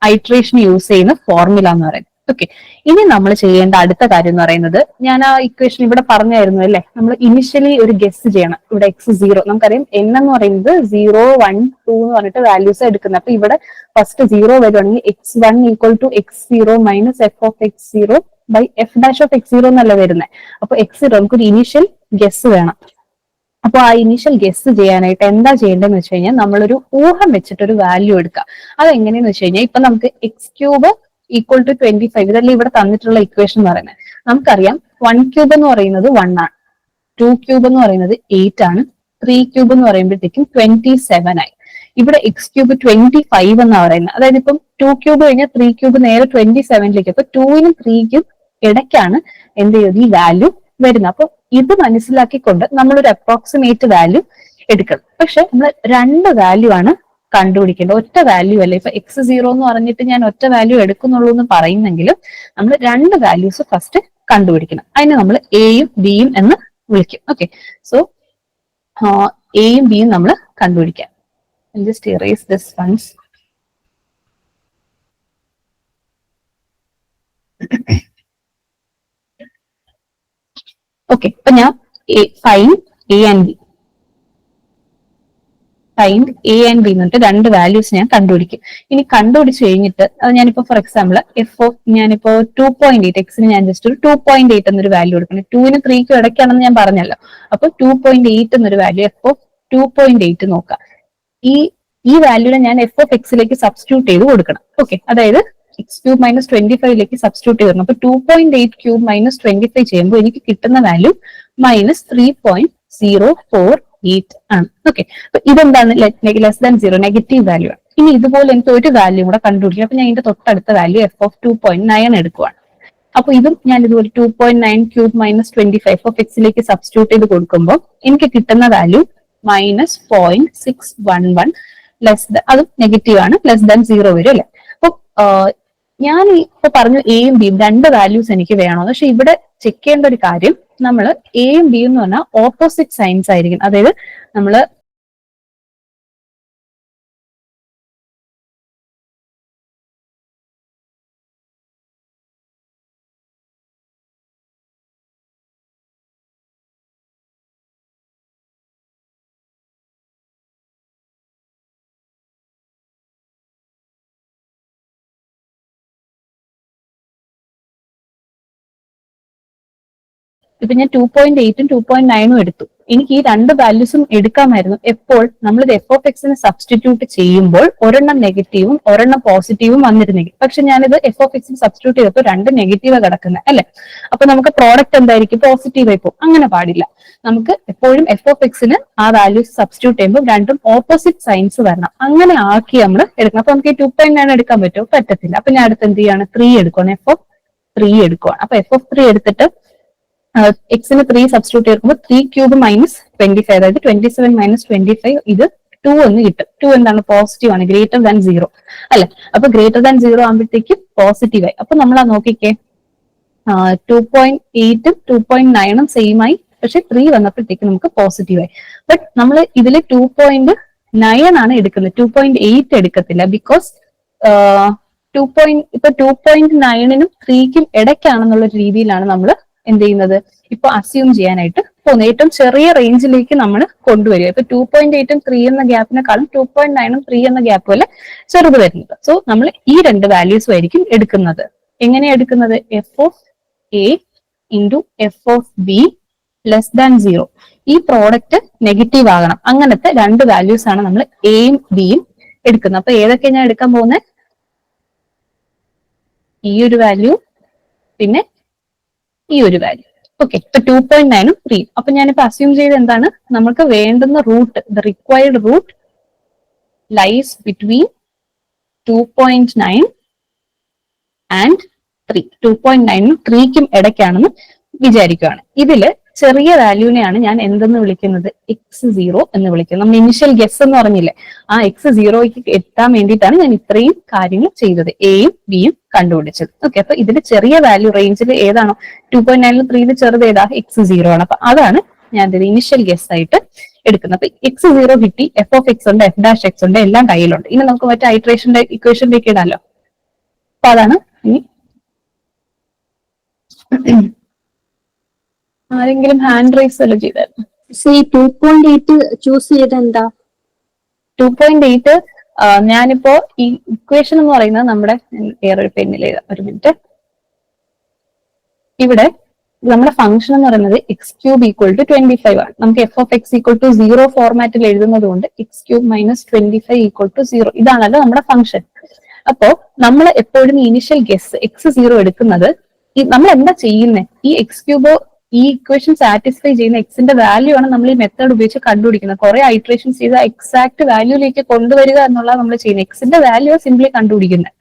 [SPEAKER 1] ഐട്രേഷൻ യൂസ് ചെയ്യുന്ന ഫോർമുല എന്ന് പറയുന്നത്. ഓക്കെ, ഇനി നമ്മൾ ചെയ്യേണ്ട അടുത്ത കാര്യം എന്ന് പറയുന്നത്, ഞാൻ ആ ഇക്വേഷൻ ഇവിടെ പറഞ്ഞായിരുന്നു അല്ലെ, നമ്മൾ ഇനിഷ്യലി ഒരു ഗസ് ചെയ്യണം. ഇവിടെ x0 നമുക്കറിയാം, n എന്ന് പറയുന്നത് 0, 1, 2 എന്ന് പറഞ്ഞിട്ട് വാല്യൂസ് എടുക്കുന്നത്. അപ്പൊ ഇവിടെ ഫസ്റ്റ് 0 വരുവാണെങ്കിൽ x1 = x0 minus f of x0 by f dash of x0 എന്നല്ല വരുന്നത്. അപ്പൊ x0 നമുക്കൊരു ഇനീഷ്യൽ ഗസ് വേണം. അപ്പൊ ആ ഇനീഷ്യൽ ഗസ് ചെയ്യാനായിട്ട് എന്താ ചെയ്യേണ്ടതെന്ന് വെച്ച് കഴിഞ്ഞാൽ, നമ്മളൊരു ഊഹം വെച്ചിട്ടൊരു വാല്യൂ എടുക്കുക. അതെങ്ങനെയെന്ന് വെച്ച് കഴിഞ്ഞാൽ, ഇപ്പൊ നമുക്ക് x³ = 25 ഇതല്ലേ ഇവിടെ തന്നിട്ടുള്ള ഇക്വേഷൻ എന്ന് പറയുന്നത്. നമുക്കറിയാം 1³ എന്ന് പറയുന്നത് 1 ആണ്, 2³ എന്ന് പറയുന്നത് 8 ആണ്, 3³ എന്ന് പറയുമ്പോഴത്തേക്കും 27 ആയി. ഇവിടെ x³ 25 എന്നാ പറയുന്നത്. അതായത് ഇപ്പം 2³ കഴിഞ്ഞാൽ 3³ നേരെ 27ലേക്ക്. അപ്പൊ 2നും 3ക്കും ഇടയ്ക്കാണ് എന്ത് ചെയ്യുന്നത്, ഈ വാല്യൂ വരുന്നത്. അപ്പൊ ഇത് മനസ്സിലാക്കിക്കൊണ്ട് നമ്മളൊരു അപ്രോക്സിമേറ്റ് വാല്യൂ എടുക്കണം. പക്ഷെ നമ്മൾ രണ്ട് വാല്യൂ ആണ് കണ്ടുപിടിക്കേണ്ടത്, ഒറ്റ വാല്യൂ അല്ല. ഇപ്പൊ x0 എന്ന് പറഞ്ഞിട്ട് ഞാൻ ഒറ്റ വാല്യൂ എടുക്കുന്നുള്ളൂ എന്ന് പറയുന്നെങ്കിലും നമ്മൾ രണ്ട് വാല്യൂസ് ഫസ്റ്റ് കണ്ടുപിടിക്കണം. അതിന് നമ്മൾ എയും ബിയും എന്ന് വിളിക്കും. ഓക്കെ, സോ എയും ബിയും നമ്മൾ കണ്ടുപിടിക്കാം. Just erase this once. Okay, അപ്പൊ ഞാൻ ഫൈൻഡ് എ ആൻഡ് ബി എന്നിട്ട് രണ്ട് വാല്യൂസ് ഞാൻ കണ്ടുപിടിക്കും. ഇനി കണ്ടുപിടിച്ച് കഴിഞ്ഞിട്ട് അത് ഞാനിപ്പോ ഫോർ എക്സാമ്പിൾ ഞാനിപ്പോ 2.8 എക്സിന് ഞാൻ ജസ്റ്റ് ഒരു 2.8 എന്നൊരു വാല്യൂ എടുക്കണം. 2നും 3ക്കും ഇടയ്ക്കാണെന്ന് ഞാൻ പറഞ്ഞല്ലോ. അപ്പൊ 2.8 എന്നൊരു വാല്യൂ f of 2.8 നോക്കാം. ഈ വാല്യൂനെ ഞാൻ f of xലേക്ക് സബ്സ്റ്റിറ്റ്യൂട്ട് ചെയ്ത് കൊടുക്കണം. ഓക്കെ, അതായത് x³ - 25ലേക്ക് സബ്സ്റ്റിറ്റ്യൂട്ട് ചെയ്യണം. അപ്പൊ 2.8³ - 25 ചെയ്യുമ്പോൾ എനിക്ക് കിട്ടുന്ന വാല്യൂ -3.048 ആണ്. ഓക്കെ, അപ്പൊ ഇതെന്താണ്? ലെസ് ദാൻ 0, നെഗറ്റീവ് വാല്യൂ ആണ്. ഇനി ഇതുപോലെ എനിക്ക് ഒരു വാല്യൂ കൂടെ കണ്ടുപിടിക്കും. അപ്പൊ ഞാൻ ഇതിന്റെ തൊട്ടടുത്ത വാല്യൂ f(2.9) എടുക്കുവാണ്. അപ്പൊ ഇതും ഞാൻ ഇതുപോലെ 2.9³ -25 ലേക്ക് സബ്സ്റ്റിറ്റ്യൂട്ട് ചെയ്ത് കൊടുക്കുമ്പോൾ എനിക്ക് കിട്ടുന്ന വാല്യൂ -0.611, അതും നെഗറ്റീവ് ആണ്, ലെസ് ദാൻ 0 വരും അല്ലെ. അപ്പൊ ഞാൻ ഇപ്പൊ പറഞ്ഞു എയും ബിയും രണ്ട് വാല്യൂസ് എനിക്ക് വേണം. പക്ഷെ ഇവിടെ ചെക്ക് ചെയ്യേണ്ട ഒരു കാര്യം, നമ്മൾ എയും ബിയും എന്ന് പറഞ്ഞാൽ ഓപ്പോസിറ്റ് സൈൻസ് ആയിരിക്കും. അതായത് നമ്മൾ ഇപ്പൊ ഞാൻ 2.8ഉം 2.9ഉം എടുത്തു. എനിക്ക് ഈ രണ്ട് വാല്യൂസും എടുക്കാമായിരുന്നു. എപ്പോൾ നമ്മൾ f(x)നെ സബ്സ്റ്റിറ്റ്യൂട്ട് ചെയ്യുമ്പോൾ ഒരെണ്ണം നെഗറ്റീവും ഒരെണ്ണം പോസിറ്റീവും വന്നിരുന്നെങ്കിൽ. പക്ഷെ ഞാനിത് f(x)ന് സബ്സ്റ്റിറ്റ്യൂട്ട് ചെയ്തപ്പോൾ രണ്ട് നെഗറ്റീവ് കിടക്കുന്നത് അല്ലെ. അപ്പൊ നമുക്ക് പ്രോഡക്റ്റ് എന്തായിരിക്കും? പോസിറ്റീവ് ആയി പോകും. അങ്ങനെ പാടില്ല. നമുക്ക് എപ്പോഴും f(x)ന് ആ വാല്യൂസ് സബ്സ്റ്റിറ്റ്യൂട്ട് ചെയ്യുമ്പോൾ രണ്ടും ഓപ്പോസിറ്റ് സൈൻസ് വരണം. അങ്ങനെ ആക്കി നമ്മൾ എടുക്കണം. അപ്പൊ നമുക്ക് ഈ 2.9 എടുക്കാൻ പറ്റുമോ? പറ്റത്തില്ല. അപ്പൊ ഞാൻ അടുത്ത് എന്ത് ചെയ്യാണ്? 3 എടുക്കുകയാണ്. f(3) എടുക്കുകയാണ്. അപ്പൊ f(3) എടുത്തിട്ട് എക്സിന് 3 സബ്സ്റ്റിറ്റ്യൂട്ട് ചെയ്യുമ്പോൾ 3³ -25, അതായത് 27 - 25, ഇത് 2 എന്ന് കിട്ടും. 2 എന്താണ്? പോസിറ്റീവ് ആണ്, ഗ്രേറ്റർ ദാൻ 0 അല്ലെ. അപ്പൊ ഗ്രേറ്റർ ദാൻ 0 ആകുമ്പോഴത്തേക്കും പോസിറ്റീവ് ആയി. അപ്പൊ നമ്മൾ നോക്കിക്കേ, 2.8ഉം 2.9ഉം സെയിം ആയി, പക്ഷെ 3 വന്നപ്പോഴത്തേക്ക് നമുക്ക് പോസിറ്റീവ് ആയി. ബട്ട് നമ്മൾ ഇതിൽ 2.9 ആണ് എടുക്കുന്നത്, 2.8 എടുക്കത്തില്ല. ബിക്കോസ് ഇപ്പൊ 2.9നും 3ക്കും ഇടയ്ക്കാണെന്നുള്ള രീതിയിലാണ് നമ്മൾ എന്ത് ചെയ്യുന്നത്? ഇപ്പൊ അസ്യൂം ചെയ്യാനായിട്ട് പോകുന്നത്. ഏറ്റവും ചെറിയ റേഞ്ചിലേക്ക് നമ്മൾ കൊണ്ടുവരിക. ഇപ്പൊ 2.8ഉം 3 എന്ന ഗ്യാപ്പിനെക്കാളും 2.9ഉം 3 എന്ന ഗ്യാപ്പ് പോലെ ചെറുത് വരുന്നത്. സോ നമ്മൾ ഈ രണ്ട് വാല്യൂസും ആയിരിക്കും എടുക്കുന്നത്. എങ്ങനെയാണ് എടുക്കുന്നത്? f(a) × f(b) less than 0. ഈ പ്രോഡക്റ്റ് നെഗറ്റീവ് ആകണം. അങ്ങനത്തെ രണ്ട് വാല്യൂസ് ആണ് നമ്മൾ എയും ബിയും എടുക്കുന്നത്. അപ്പൊ ഏതൊക്കെ ഞാൻ എടുക്കാൻ പോകുന്നത്? ഈ ഒരു വാല്യൂ, പിന്നെ ഈ ഒരു വാല്യൂ. ഓക്കെ, ഇപ്പൊ 2.9ഉം 3. അപ്പൊ ഞാനിപ്പോ അസ്യൂം ചെയ്ത് എന്താണ്? നമുക്ക് വേണ്ടുന്ന root, the required root lies between 2.9 and 3. 2.9നും 3ക്കും ഇടയ്ക്കാണെന്ന് വിചാരിക്കുകയാണ്. ഇതില് ചെറിയ വാല്യൂവിനെയാണ് ഞാൻ എന്തെന്ന് വിളിക്കുന്നത്? x0 എന്ന് വിളിക്കുന്നത്. നമ്മൾ ഇനിഷ്യൽ ഗസ് എന്ന് പറഞ്ഞില്ലേ, ആ x0ക്ക് എത്താൻ വേണ്ടിയിട്ടാണ് ഞാൻ ഇത്രയും കാര്യങ്ങൾ ചെയ്തത്, എയും ബിയും കണ്ടുപിടിച്ചത്. ഓക്കെ, അപ്പൊ ഇതിൽ ചെറിയ വാല്യൂ റേഞ്ചിൽ ഏതാണോ 2.9ലും 3ലും ചെറുത് ഏതാ? x0 ആണ്. അപ്പൊ അതാണ് ഞാൻ ഇതിൽ ഇനിഷ്യൽ ഗസ് ആയിട്ട് എടുക്കുന്നത്. അപ്പൊ x0 കിട്ടി, f(x) ഉണ്ട്, f'(x) ഉണ്ട്, എല്ലാം കയ്യിലുണ്ട്. ഇനി നമുക്ക് മറ്റേ ഐട്രേഷന്റെ ഇക്വേഷനിലേക്ക് ഇടാമല്ലോ. അപ്പൊ അതാണ് ഇനി. ആരെങ്കിലും ഹാൻഡ് റൈസ് വല്ലതും ചെയ്തായിരുന്നു?
[SPEAKER 2] 2.8 ചൂസ് ചെയ്ത് എന്താ?
[SPEAKER 1] 2.8 ഞാനിപ്പോ ഈ ഇക്വേഷൻ എന്ന് പറയുന്നത് നമ്മുടെ വേറൊരു പെന്നിൽ ഒരു മിനിറ്റ്. ഇവിടെ നമ്മുടെ ഫംഗ്ഷൻ എന്ന് പറയുന്നത് x³ = 25 ആണ്. നമുക്ക് f(x) = 0 ഫോർമാറ്റിൽ എഴുതുന്നത് കൊണ്ട് x³ - 25 = 0. ഇതാണല്ലോ നമ്മുടെ ഫംഗ്ഷൻ. അപ്പോ നമ്മൾ എപ്പോഴും ഇനിഷ്യൽ ഗസ് x0 എടുക്കുന്നത്, നമ്മൾ എന്താ ചെയ്യുന്നത്? ഈ x³ ഈ ഇക്വേഷൻ സാറ്റിസ്ഫൈ ചെയ്യുന്ന എക്സിന്റെ വാല്യൂ ആണ് നമ്മൾ ഈ മെത്തേഡ് ഉപയോഗിച്ച് കണ്ടുപിടിക്കുന്നത്. കുറെ ഐട്രേഷൻസ് ചെയ്ത് എക്സാക്ട് വാല്യൂലേക്ക് കൊണ്ടുവരിക എന്നുള്ളത് നമ്മൾ ചെയ്യുന്നത്. എക്സിന്റെ വാല്യൂ സിംപ്ലി കണ്ടുപിടിക്കുന്നത്.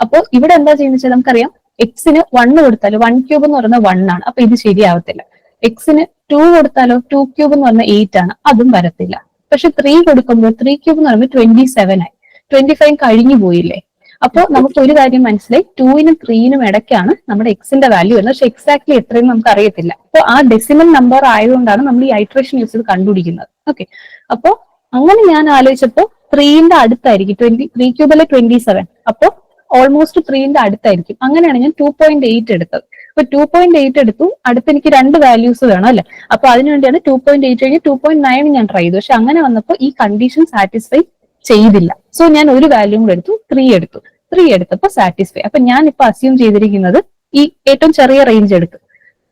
[SPEAKER 1] അപ്പോൾ ഇവിടെ എന്താ ചെയ്യുന്നത് വെച്ചാൽ നമുക്കറിയാം, എക്സിന് 1 കൊടുത്താലോ 1³ എന്ന് പറയുന്നത് 1 ആണ്, അപ്പൊ ഇത് ശരിയാവത്തില്ല. എക്സിന് 2 കൊടുത്താലോ 2³ എന്ന് പറഞ്ഞാൽ 8 ആണ്, അതും വരത്തില്ല. പക്ഷെ 3 കൊടുക്കുമ്പോൾ 3³ എന്ന് പറയുമ്പോൾ 27 ആയി, 25 കഴിഞ്ഞു പോയില്ലേ. അപ്പൊ നമുക്ക് ഒരു കാര്യം മനസ്സിലായി, 2നും 3നും ഇടയ്ക്കാണ് നമ്മുടെ എക്സിന്റെ വാല്യൂ വരുന്നത്. പക്ഷെ എക്സാക്ട്ലി എത്രയും നമുക്ക് അറിയത്തില്ല. അപ്പൊ ആ ഡെസിമൽ നമ്പർ ആയതുകൊണ്ടാണ് നമ്മൾ ഈ ഐട്രേഷൻ യൂസ് ചെയ്ത് കണ്ടുപിടിക്കുന്നത്. ഓക്കെ, അപ്പൊ അങ്ങനെ ഞാൻ ആലോചിച്ചപ്പോ 3ന്റെ അടുത്തായിരിക്കും, 3³ 27, അപ്പൊ ഓൾമോസ്റ്റ് 3ന്റെ അടുത്തായിരിക്കും. അങ്ങനെയാണ് ഞാൻ 2.8 എടുത്തത്. അപ്പൊ 2.8 എടുത്തു. അടുത്ത് എനിക്ക് രണ്ട് വാല്യൂസ് വേണം അല്ലെ. അപ്പൊ അതിനുവേണ്ടിയാണ് 2.8 കഴിഞ്ഞ് 2.9 ഞാൻ ട്രൈ ചെയ്തു. പക്ഷെ അങ്ങനെ വന്നപ്പോൾ ഈ കണ്ടീഷൻ സാറ്റിസ്ഫൈ ചെയ്തില്ല. സോ ഞാൻ ഒരു വാല്യൂ കൂടെ എടുത്തു, 3 എടുത്തു. 3 എടുത്തപ്പോൾ സാറ്റിസ്ഫൈ. അപ്പൊ ഞാൻ ഇപ്പൊ അസ്യൂം ചെയ്തിരിക്കുന്നത് ഈ ഏറ്റവും ചെറിയ റേഞ്ച് എടുക്കും,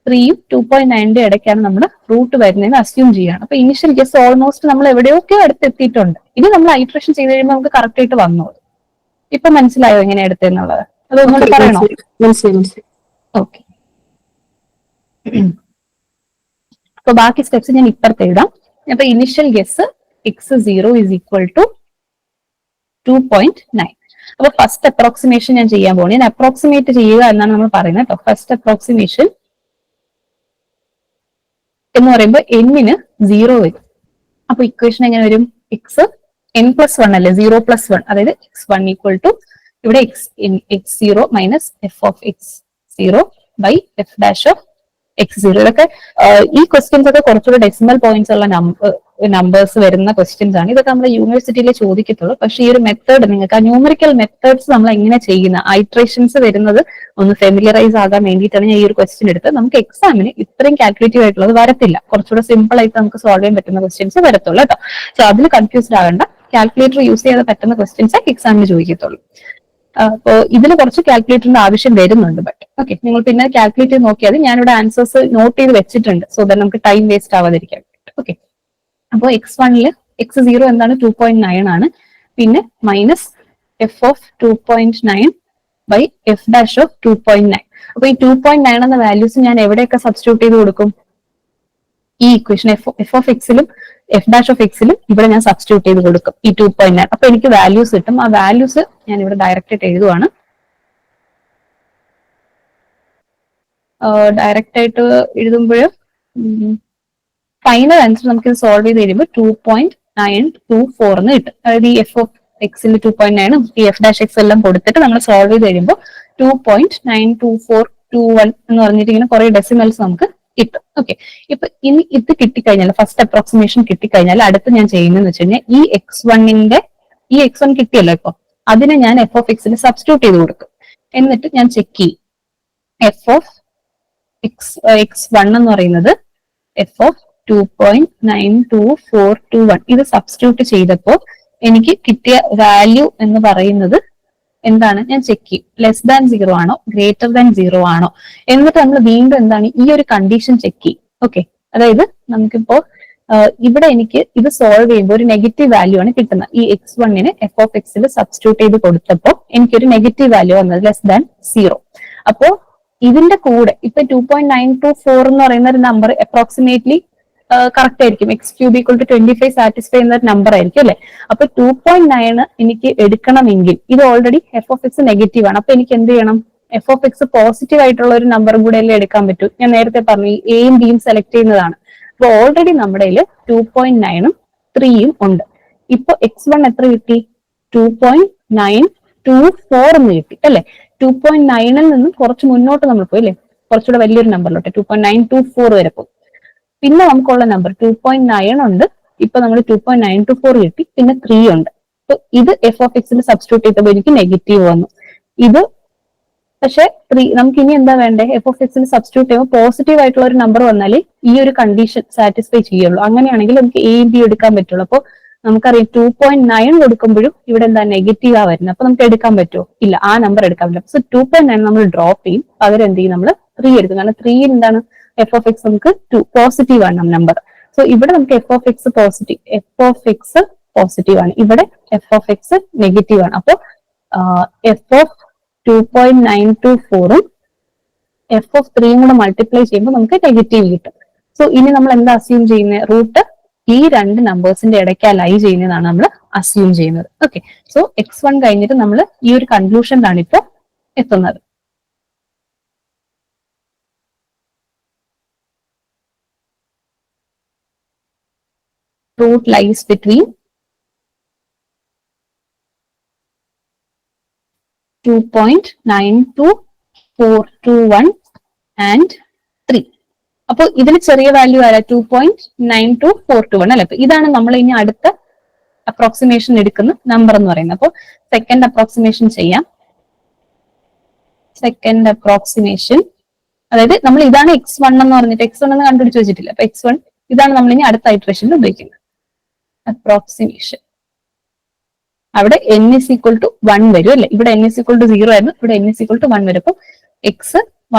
[SPEAKER 1] 3യും 2.9ന്റെ ഇടയ്ക്കാണ് നമ്മുടെ റൂട്ട് വരുന്നതെന്ന് അസ്യൂം ചെയ്യാണ്. അപ്പൊ ഇനിഷ്യൽ ഗസ് ഓൾമോസ്റ്റ് നമ്മൾ എവിടെയൊക്കെ അടുത്തെത്തിയിട്ടുണ്ട്. ഇനി നമ്മൾ ഐട്രേഷൻ ചെയ്ത് കഴിയുമ്പോൾ നമുക്ക് കറക്റ്റ് ആയിട്ട് വന്നു. ഇപ്പൊ മനസ്സിലായോ എങ്ങനെ എടുത്തെന്നുള്ളത്? അതൊന്നുകൂടെ പറയണോ? ഓക്കെ, അപ്പൊ ബാക്കി സ്റ്റെപ്സ് ഞാൻ ഇപ്പുറത്ത് എഴുതാം. അപ്പൊ initial guess x0 is equal to 2.9. അപ്പൊ ഫസ്റ്റ് അപ്രോക്സിമേഷൻ ഞാൻ ചെയ്യാൻ പോകുന്നത്, ഞാൻ അപ്രോക്സിമേറ്റ് ചെയ്യുക എന്നാണ് നമ്മൾ പറയുന്നത് കേട്ടോ. ഫസ്റ്റ് അപ്രോക്സിമേഷൻ എന്ന് പറയുമ്പോൾ n-ന് 0 വരും. അപ്പൊ ഇക്വേഷൻ എങ്ങനെ വരും? എക്സ് n+1 അല്ലേ, 0+1, അതായത് x1 ഈക്വൽ ടു ഇവിടെ x0 minus F of x0 by F dash of x0. ഇതൊക്കെ ഈ ക്വസ്റ്റ്യൻസ് ഒക്കെ കുറച്ചുകൂടെ ഡെസിമൽ പോയിന്റ്സ് ഉള്ള നമ്പേഴ്സ് വരുന്ന ക്വസ്റ്റ്യൻസ് ആണ്. ഇതൊക്കെ നമ്മൾ യൂണിവേഴ്സിറ്റിയിൽ ചോദിക്കത്തുള്ളൂ. പക്ഷേ ഈ ഒരു മെത്തേഡ് നിങ്ങൾക്ക്, ആ ന്യൂമറിക്കൽ മെത്തേഡ്സ് നമ്മൾ എങ്ങനെ ചെയ്യുന്ന ഐട്രേഷൻസ് വരുന്നത് ഒന്ന് ഫെമിലിയറൈസ് ആകാൻ വേണ്ടിയിട്ടാണ് ഞാൻ ഈ ഒരു ക്വസ്റ്റ്യൻ എടുത്തത്. നമുക്ക് എക്സാമിന് ഇത്രയും കാൽക്കുലേറ്റീവ് ആയിട്ടുള്ളത് വരത്തില്ല, കുറച്ചുകൂടെ സിമ്പിൾ ആയിട്ട് നമുക്ക് സോൾവ് ചെയ്യാൻ പറ്റുന്ന ക്വസ്റ്റ്യൻസ് വരത്തുള്ളൂ കേട്ടോ. സോ അതിൽ കൺഫ്യൂസ്ഡ് ആകണ്ട, കാൽക്കുലേറ്റർ യൂസ് ചെയ്യാതെ പറ്റുന്ന ക്വസ്റ്റ്യൻസ് എക്സാമിന് ചോദിക്കത്തുള്ളൂ. അപ്പോൾ ഇതിൽ കുറച്ച് കാൽക്കുലേറ്ററിന്റെ ആവശ്യം വരുന്നുണ്ട്. ബട്ട് ഓക്കെ, നിങ്ങൾ പിന്നെ കാൽക്കുലേറ്റ് ചെയ്ത് നോക്കിയാൽ ഞാനിവിടെ ആൻസേഴ്സ് നോട്ട് ചെയ്ത് വെച്ചിട്ടുണ്ട്. സോ ദാറ്റ് നമുക്ക് ടൈം വേസ്റ്റ് ആവാതിരിക്കാൻ. ഓക്കെ, അപ്പോൾ x1 x0 എന്താണ്? 2.9 ആണ്. പിന്നെ minus F of 2.9 by F dash of 2.9. അപ്പൊ ഈ 2.9 എന്ന വാല്യൂസ് ഞാൻ എവിടെയൊക്കെ സബ്സ്റ്റിറ്റ്യൂട്ട് ചെയ്ത് കൊടുക്കും? ഈ ഇക്വേഷൻ എഫ് ഓഫ് എക്സിലും എഫ് ഡാഷ് ഓഫ് എക്സിലും ഇവിടെ ഞാൻ സബ്സ്റ്റിറ്റ്യൂട്ട് ചെയ്ത് കൊടുക്കും ഈ 2.9. അപ്പൊ എനിക്ക് വാല്യൂസ് കിട്ടും. ആ വാല്യൂസ് ഞാൻ ഇവിടെ ഡയറക്റ്റ് ആയിട്ട് എഴുതുവാണ്. ഡയറക്റ്റ് ആയിട്ട് എഴുതുമ്പോൾ ഫൈനൽ ആൻസർ നമുക്ക് ഇത് സോൾവ് ചെയ്ത് കഴിയുമ്പോൾ 2.924 എന്ന് കിട്ടും. അതായത് ഈ എഫ് ഓഫ് എക്സിന്റെ 2.9 ഈ എഫ് ഡാഷ് എക്സ് എല്ലാം കൊടുത്തിട്ട് നമ്മൾ സോൾവ് ചെയ്ത് കഴിയുമ്പോൾ 2.92421 എന്ന് പറഞ്ഞിട്ട് ഇങ്ങനെ കുറെ ഡെസിമൽസ് നമുക്ക് കിട്ടും. ഓക്കെ, ഇപ്പൊ ഇനി ഇത് കിട്ടിക്കഴിഞ്ഞാൽ, ഫസ്റ്റ് അപ്രോക്സിമേഷൻ കിട്ടിക്കഴിഞ്ഞാൽ അടുത്ത് ഞാൻ ചെയ്യുന്നതെന്ന് വെച്ച് കഴിഞ്ഞാൽ ഈ ഈ x1 കിട്ടിയല്ലോ ഇപ്പൊ, അതിനെ ഞാൻ എഫ് ഓഫ് എക്സിന് സബ്സ്റ്റിറ്റ്യൂട്ട് ചെയ്ത് കൊടുക്കും. എന്നിട്ട് ഞാൻ ചെക്ക് ചെയ്യും. എഫ് ഓഫ് x1 എന്ന് പറയുന്നത് എഫ് ഓഫ് 2.92421 ഇത് സബ്സ്റ്റിറ്റ്യൂട്ട് ചെയ്തപ്പോൾ എനിക്ക് കിട്ടിയ വാല്യൂ എന്ന് പറയുന്നത് എന്താണ്? ഞാൻ ചെക്ക് ചെയ്യും, ലെസ് ദാൻ 0 ആണോ ഗ്രേറ്റർ ദാൻ 0 ആണോ. എന്നിട്ട് നമ്മൾ വീണ്ടും എന്താണ് ഈ ഒരു കണ്ടീഷൻ ചെക്ക് ചെയ്യും. ഓക്കെ, അതായത് നമുക്കിപ്പോ ഇവിടെ എനിക്ക് ഇത് സോൾവ് ചെയ്യുമ്പോൾ ഒരു നെഗറ്റീവ് വാല്യൂ ആണ് കിട്ടുന്നത്. ഈ x1-ന് എഫ് ഓഫ് എക്സിൽ സബ്സ്റ്റിറ്റ്യൂട്ട് ചെയ്ത് കൊടുത്തപ്പോൾ എനിക്കൊരു നെഗറ്റീവ് വാല്യൂ വന്നത് ലെസ് ദാൻ 0. അപ്പോ ഇതിന്റെ കൂടെ ഇപ്പൊ 2.924 എന്ന് പറയുന്ന ഒരു നമ്പർ അപ്രോക്സിമേറ്റ്ലി കറക്റ്റ് ആയിരിക്കും. x³ = 25 സാറ്റിസ്ഫൈ ചെയ്യുന്ന ഒരു നമ്പർ ആയിരിക്കും അല്ലെ. അപ്പൊ 2.9 എനിക്ക് എടുക്കണമെങ്കിൽ ഇത് already F of X negative ആണ്. അപ്പൊ എനിക്ക് എന്ത് ചെയ്യണം? എഫ് ഓഫ് എക്സ് പോസിറ്റീവ് ആയിട്ടുള്ള ഒരു നമ്പറും കൂടെ അല്ലേ എടുക്കാൻ പറ്റൂ. ഞാൻ നേരത്തെ പറഞ്ഞു എയും ബിയും സെലക്ട് ചെയ്യുന്നതാണ്. അപ്പൊ ഓൾറെഡി നമ്മുടെ 2.9ഉം 3യും ഉണ്ട്. ഇപ്പൊ x1 എത്ര കിട്ടി? 2.924 എന്ന് കിട്ടി അല്ലെ. 2.9ൽ നിന്നും കുറച്ച് മുന്നോട്ട് നമ്മൾ പോയി അല്ലെ, കുറച്ചുകൂടെ വലിയൊരു നമ്പറിലോട്ട് 2.924 വരെ പോകും. പിന്നെ നമുക്കുള്ള നമ്പർ 2.9 ഉണ്ട്. ഇപ്പൊ നമ്മൾ 2.924 കിട്ടി, പിന്നെ 3 ഉണ്ട്. അപ്പൊ ഇത് എഫ് ഓഫ് എക്സിൽ സബ്സ്റ്റിറ്റ്യൂട്ട് ചെയ്തപ്പോൾ എനിക്ക് നെഗറ്റീവ് വന്നു. ഇത് പക്ഷെ നമുക്ക് ഇനി എന്താ വേണ്ടേ? എഫ് ഓഫ് എക്സിൽ സബ്സ്റ്റിറ്റ്യൂട്ട് ചെയ്യുമ്പോൾ പോസിറ്റീവ് ആയിട്ടുള്ള ഒരു നമ്പർ വന്നാലേ ഈ ഒരു കണ്ടീഷൻ സാറ്റിസ്ഫൈ ചെയ്യുള്ളൂ. അങ്ങനെയാണെങ്കിൽ നമുക്ക് എ ബി എടുക്കാൻ പറ്റുള്ളൂ. അപ്പോൾ നമുക്കറിയാം 2.9 കൊടുക്കുമ്പോഴും ഇവിടെ എന്താ നെഗറ്റീവാ വരുന്നത്. അപ്പൊ നമുക്ക് എടുക്കാൻ പറ്റുമോ? ഇല്ല, ആ നമ്പർ എടുക്കാൻ പറ്റില്ല. സോ 2.9 നമ്മൾ ഡ്രോപ്പ് ചെയ്യും, പകരം എന്ത് ചെയ്യും? നമ്മൾ 3 എടുക്കും. കാരണം 3 എന്താണ്? എഫ് ഓഫ് എക്സ് നമുക്ക് പോസിറ്റീവ് ആണ് നമ്പർ. സോ ഇവിടെ നമുക്ക് എഫ് ഓഫ് എക്സ് പോസിറ്റീവ് ആണ്, ഇവിടെ എഫ് ഓഫ് എക്സ് നെഗറ്റീവ് ആണ്. അപ്പോ എഫ് ഓഫ് 2.924ഉം എഫ് ഓഫ് 3യും കൂടെ മൾട്ടിപ്ലൈ ചെയ്യുമ്പോൾ നമുക്ക് നെഗറ്റീവ് കിട്ടും. സോ ഇനി നമ്മൾ എന്താ അസ്യൂം ചെയ്യുന്നത്? റൂട്ട് ഈ രണ്ട് നമ്പേഴ്സിന്റെ ഇടയ്ക്ക് ലൈ ചെയ്യുന്നതാണ് നമ്മൾ അസ്യൂം ചെയ്യുന്നത്. ഓക്കെ, സോ x1 കഴിഞ്ഞിട്ട് നമ്മൾ ഈ ഒരു കൺക്ലൂഷനിലാണ് ഇപ്പോ എത്തുന്നത്. Root lies between 2.92421 and 3. അപ്പോൾ ഇതിന് ചെറിയ വാല്യൂ ആരാ? 2.92421 അല്ലെ. അപ്പൊ ഇതാണ് നമ്മൾ ഇനി അടുത്ത അപ്രോക്സിമേഷൻ എടുക്കുന്ന നമ്പർ എന്ന് പറയുന്നത്. അപ്പോൾ സെക്കൻഡ് അപ്രോക്സിമേഷൻ ചെയ്യാം. സെക്കൻഡ് അപ്രോക്സിമേഷൻ അതായത് നമ്മൾ ഇതാണ് x1 എന്ന് പറഞ്ഞിട്ട് x1 എന്ന് കണ്ടുപിടിച്ച് വെച്ചിട്ടില്ല. അപ്പൊ x1 ഇതാണ് നമ്മൾ ഇനി അടുത്ത ഇറ്ററേഷനിൽ ഉപയോഗിക്കുന്നത്. അപ്രോക്സിമേഷൻ അവിടെ n = 1 വരും അല്ലെ. ഇവിടെ n = 0 ആയിരുന്നു, ഇവിടെ n = 1 വരും. അപ്പൊ x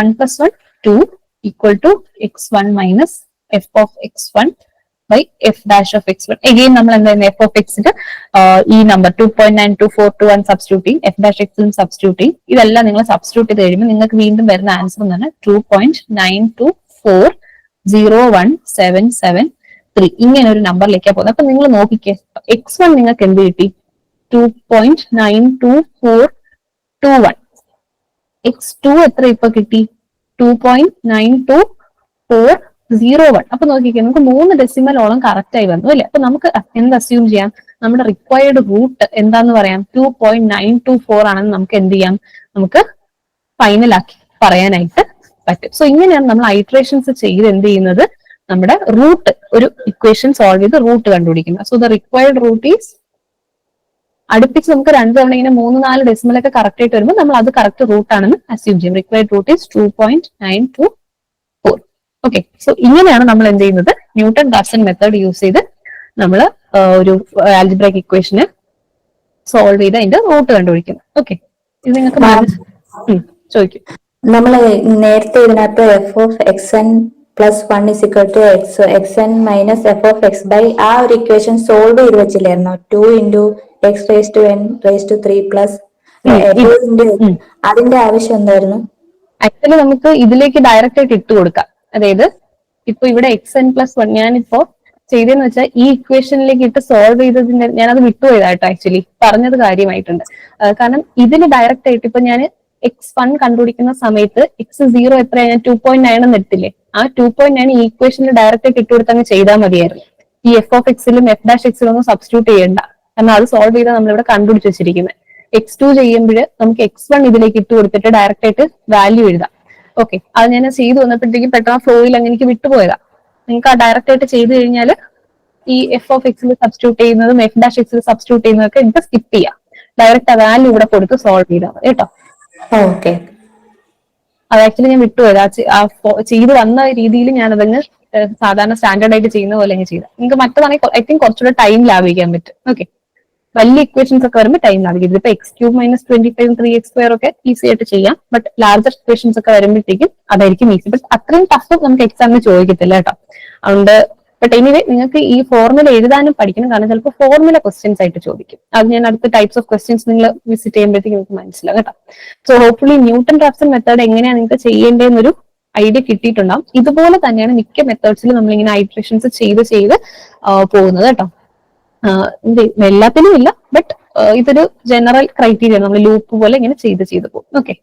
[SPEAKER 1] 1 + 1 2 = x1 minus f of x1 by f dash of x1. Again നമ്മൾ എന്താ f of x ഈ number 2.92421 substituting, f dash x substituting, ഇതെല്ലാം നിങ്ങൾ സബ്സ്റ്റിറ്റ്യൂട്ട് ചെയ്ത് കഴിയുമ്പോൾ നിങ്ങൾക്ക് വീണ്ടും വരുന്ന ആൻസർ എന്ന് പറഞ്ഞാൽ 2.924 01773 ഇങ്ങനെ ഒരു നമ്പറിലേക്കാണ് പോകുന്നത്. അപ്പൊ നിങ്ങൾ നോക്കിക്കേ, x1 നിങ്ങൾക്ക് എന്ത് കിട്ടി? 2.92421. x2 എത്ര ഇപ്പൊ കിട്ടി? 2.92401. അപ്പൊ നോക്കിക്കേ, നമുക്ക് 3 ഡെസിമലോളം കറക്റ്റ് ആയി വന്നു അല്ലെ? അപ്പൊ നമുക്ക് എന്ത് അസ്യൂം ചെയ്യാം? നമ്മുടെ റിക്വയർഡ് റൂട്ട് എന്താന്ന് പറയാം? 2.924 ആണെന്ന് നമുക്ക് എന്ത് ചെയ്യാം? നമുക്ക് ഫൈനൽ ആക്കി പറയാനായിട്ട് പറ്റും. സോ ഇങ്ങനെയാണ് നമ്മൾ ഐട്രേഷൻസ് ചെയ്ത് എന്ത് ചെയ്യുന്നത്? നമ്മുടെ റൂട്ട്, ഒരു ഇക്വേഷൻ സോൾവ് ചെയ്ത് റൂട്ട് കണ്ടുപിടിക്കുന്നത്. So the required root is, അടുപ്പിച്ച് നമുക്ക് 2 തവണ ഇങ്ങനെ 3-4 ഡെസിമലൊക്കെ കറക്റ്റ് ആയിട്ട് വരുമ്പോൾ നമ്മൾ അത് കറക്റ്റ് റൂട്ട് ആണെന്ന് അസ്യൂം ചെയ്യും. Required root is 2.924. Okay, so ഇങ്ങനെയാണ് നമ്മൾ എന്ത് ചെയ്യുന്നത്? ന്യൂട്ടൺ റാപ്സൺ മെത്തേഡ് യൂസ് ചെയ്ത് നമ്മൾ ഒരു ആൽജിബ്രൈക് ഇക്വേഷന് സോൾവ് ചെയ്ത് അതിന്റെ റൂട്ട് കണ്ടുപിടിക്കുന്നത്. ഓക്കെ, ഇത് നിങ്ങൾക്ക് ചോദിക്കും.
[SPEAKER 3] നമ്മൾ നേരത്തെ ഇതിനകത്ത് F of X N plus 1 is equal to X N minus F of X by ആ ഒരു ഇക്വേഷൻ സോൾവ് ചെയ്ത് വെച്ചില്ലായിരുന്നോ? 2 into X raise to N raise to 3 plus അതിന്റെ ആവശ്യം എന്തായിരുന്നു?
[SPEAKER 1] ആക്ച്വലി നമുക്ക് ഇതിലേക്ക് ഡയറക്റ്റ് ആയിട്ട് ഇട്ട് കൊടുക്കാം. അതായത് ഇപ്പൊ ഇവിടെ xn+1 ഞാനിപ്പോ ചെയ്തതെന്ന് വെച്ചാൽ ഈ ഇക്വേഷനിലേക്ക് ഇട്ട് സോൾവ് ചെയ്തതിന്റെ ഞാനത് വിട്ടുപോയതാട്ടോ. ആക്ച്വലി പറഞ്ഞത് കാര്യമായിട്ടുണ്ട്. കാരണം ഇതിന് ഡയറക്റ്റ് ആയിട്ട് ഇപ്പൊ ഞാൻ x1 കണ്ടുപിടിക്കുന്ന സമയത്ത് x0 എത്രയാണ്? ഞാൻ 2.9 എന്ന് എടുത്തില്ലേ? ആ 2.9 ഈ ഇക്വേഷനിൽ ഡയറക്റ്റ് ആയിട്ട് ഇട്ട് കൊടുത്തങ്ങ് ചെയ്താൽ മതിയായിരുന്നു. ഈ എഫ് ഓഫ് എക്സിലും എഫ് ഡാഷ് എക്സിലും ഒന്നും സബ്സ്റ്റിറ്റ്യൂട്ട് ചെയ്യണ്ട. കാരണം അത് സോൾവ് ചെയ്താൽ നമ്മളിവിടെ കണ്ടുപിടിച്ച് വെച്ചിരിക്കുന്നത്. x2 ചെയ്യുമ്പോൾ നമുക്ക് x1 ഇതിലേക്ക് ഇട്ട് കൊടുത്തിട്ട് ഡയറക്റ്റ് ആയിട്ട് വാല്യൂ എഴുതാം. ഓക്കെ, അത് ഞാൻ ചെയ്തു വന്നപ്പോഴത്തേക്കും പെട്ടെന്ന് ഫ്ലോയിൽ അങ്ങനെ എനിക്ക് വിട്ടുപോയതാ. നിങ്ങൾക്ക് ആ ഡയറക്റ്റ് ആയിട്ട് ചെയ്ത് കഴിഞ്ഞാൽ ഈ എഫ് ഓഫ് എക്സിൽ സബ്സ്റ്റിറ്റ്യൂട്ട് ചെയ്യുന്നതും എഫ് ഡാഷ് എക്സിൽ സബ്സ്റ്റിറ്റ്യൂട്ട് ചെയ്യുന്നതൊക്കെ എനിക്ക് സ്കിപ്പ് ചെയ്യാം. ഡയറക്റ്റ് ആ വാല്യൂ ഇവിടെ കൊടുത്ത് സോൾവ് ചെയ്താൽ മതി കേട്ടോ.
[SPEAKER 3] ഓക്കെ,
[SPEAKER 1] അത് ആക്ച്വലി ഞാൻ വിട്ടുപോയത്. ചെയ്ത് വന്ന രീതിയിൽ ഞാൻ അതങ്ങ് സാധാരണ സ്റ്റാൻഡേർഡ് ആയിട്ട് ചെയ്യുന്ന പോലെ അങ്ങ് ചെയ്താൽ നിങ്ങൾക്ക് മറ്റതാണെങ്കിൽ ഐ തിങ്ക് കുറച്ചുകൂടെ ടൈം ലാഭിക്കാൻ പറ്റും. ഓക്കെ, വലിയ ഇക്വേഷൻസ് ഒക്കെ വരുമ്പോൾ ടൈം ലാഭിക്കും. ഇതിപ്പോ x³ - 25 3x² ഒക്കെ ഈസി ആയിട്ട് ചെയ്യാം. ബട്ട് ലാർജർ ഇക്വേഷൻസ് ഒക്കെ വരുമ്പോഴത്തേക്കും അതായിരിക്കും ഈസി. ബട്ട് അത്രയും ടഫ് നമുക്ക് എക്സാമിന് ചോദിക്കത്തില്ല കേട്ടോ. അതുകൊണ്ട് ബട്ട് എനിവേ നിങ്ങൾക്ക് ഈ ഫോർമുല എഴുതാനും പഠിക്കണം. കാരണം ചിലപ്പോൾ ഫോർമുല ക്വസ്റ്റ്യൻസ് ആയിട്ട് ചോദിക്കും. അത് ഞാൻ അടുത്ത ടൈപ്സ് ഓഫ് ക്വസ്റ്റ്യൻസ് നിങ്ങൾ വിസിറ്റ് ചെയ്യുമ്പോഴത്തേക്കും നിങ്ങൾക്ക് മനസ്സിലാവും കേട്ടോ. So hopefully newton Raphson method എങ്ങനെയാണ് നിങ്ങൾക്ക് ചെയ്യേണ്ടതെന്നൊരു ഐഡിയ കിട്ടിയിട്ടുണ്ടാവും. ഇതുപോലെ തന്നെയാണ് മിക്ക മെത്തേഡ്സിലും നമ്മളിങ്ങനെ ഐട്രേഷൻസ് ചെയ്ത് പോകുന്നത് കേട്ടോ. എല്ലാത്തിനും ഇല്ല, ബട്ട് ഇതൊരു ജനറൽ ക്രൈറ്റീരിയ. നമ്മൾ ലൂപ്പ് പോലെ ഇങ്ങനെ ചെയ്ത് പോകും. ഓക്കെ.